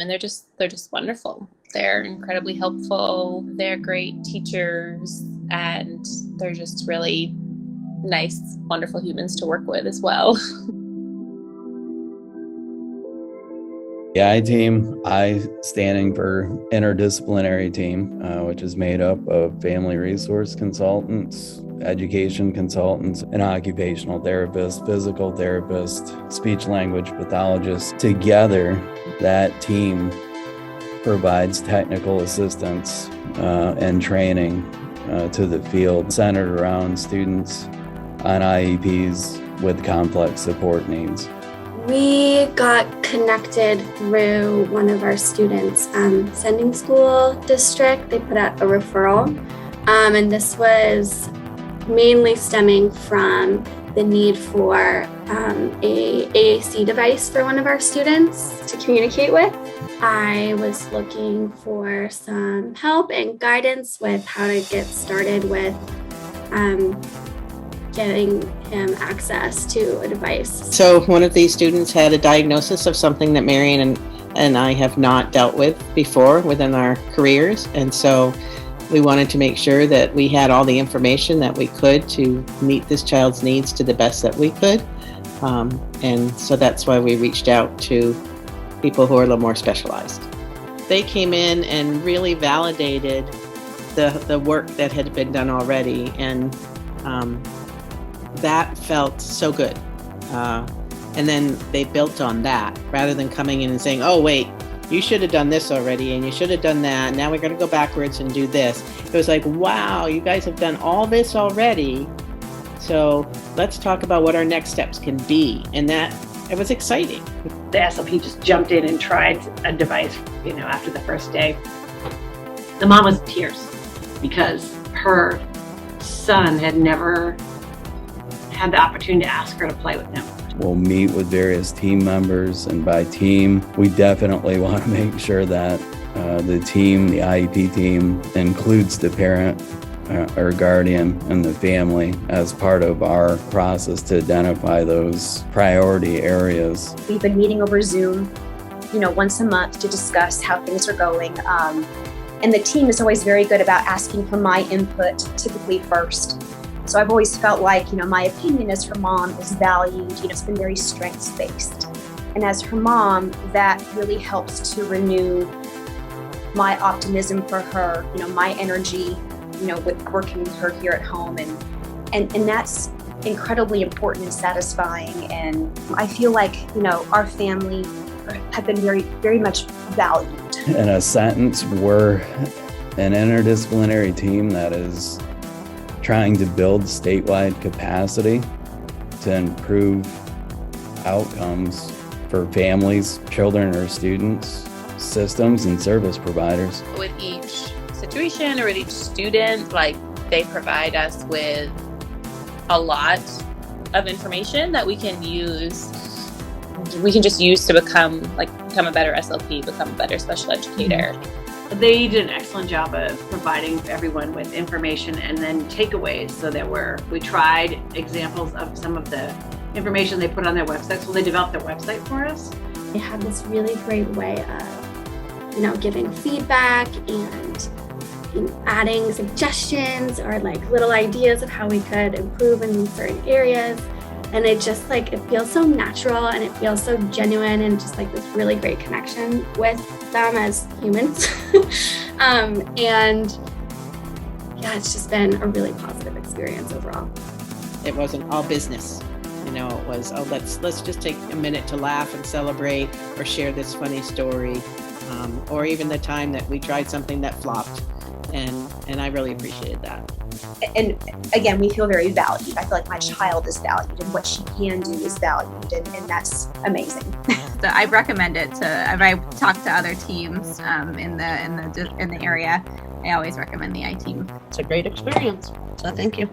And they're just wonderful. They're incredibly helpful. They're great teachers, and they're just really nice, wonderful humans to work with as well. The I team, I standing for interdisciplinary team, which is made up of family resource consultants, education consultants, and occupational therapists, physical therapists, speech language pathologists. Together, that team provides technical assistance and training to the field centered around students on IEPs with complex support needs. We got connected through one of our students' sending school district. They put out a referral, and this was mainly stemming from the need for a AAC device for one of our students to communicate with. I was looking for some help and guidance with how to get started with getting him access to a device. So one of these students had a diagnosis of something that Marion and I have not dealt with before within our careers. And so we wanted to make sure that we had all the information that we could to meet this child's needs to the best that we could. And so that's why we reached out to people who are a little more specialized. They came in and really validated the work that had been done already. And that felt so good. And then they built on that rather than coming in and saying, oh, wait, you should have done this already and you should have done that. Now we're going to go backwards and do this. It was like, wow, you guys have done all this already. So let's talk about what our next steps can be. And that it was exciting. The SLP just jumped in and tried a device, after the first day. The mom was in tears because her son had never had the opportunity to ask her to play with him. We'll meet with various team members, and by team, we definitely want to make sure that the team, the IEP team, includes the parent or guardian and the family as part of our process to identify those priority areas. We've been meeting over Zoom, once a month to discuss how things are going. And the team is always very good about asking for my input, typically first. So I've always felt like, my opinion as her mom is valued. It's been very strengths-based. And as her mom, that really helps to renew my optimism for her, my energy, with working with her here at home. And that's incredibly important and satisfying. And I feel like, our family have been very, very much valued. In a sentence, we're an interdisciplinary team that is trying to build statewide capacity to improve outcomes for families, children, or students, systems, and service providers. With each situation or with each student, they provide us with a lot of information that we can use. We can just use to become a better SLP, become a better special educator. They did an excellent job of providing everyone with information and then takeaways, so that we tried examples of some of the information they put on their website. So they developed their website for us. They had this really great way of, giving feedback and adding suggestions or little ideas of how we could improve in certain areas. And it just it feels so natural and it feels so genuine and just this really great connection with them as humans. And yeah, it's just been a really positive experience overall. It wasn't all business. It was, oh, let's just take a minute to laugh and celebrate or share this funny story. Or even the time that we tried something that flopped. And I really appreciated that. And again, we feel very valued. I feel like my child is valued and what she can do is valued, and that's amazing. So I recommend it if I talk to other teams in the area, I always recommend the I team. It's a great experience. So thank you.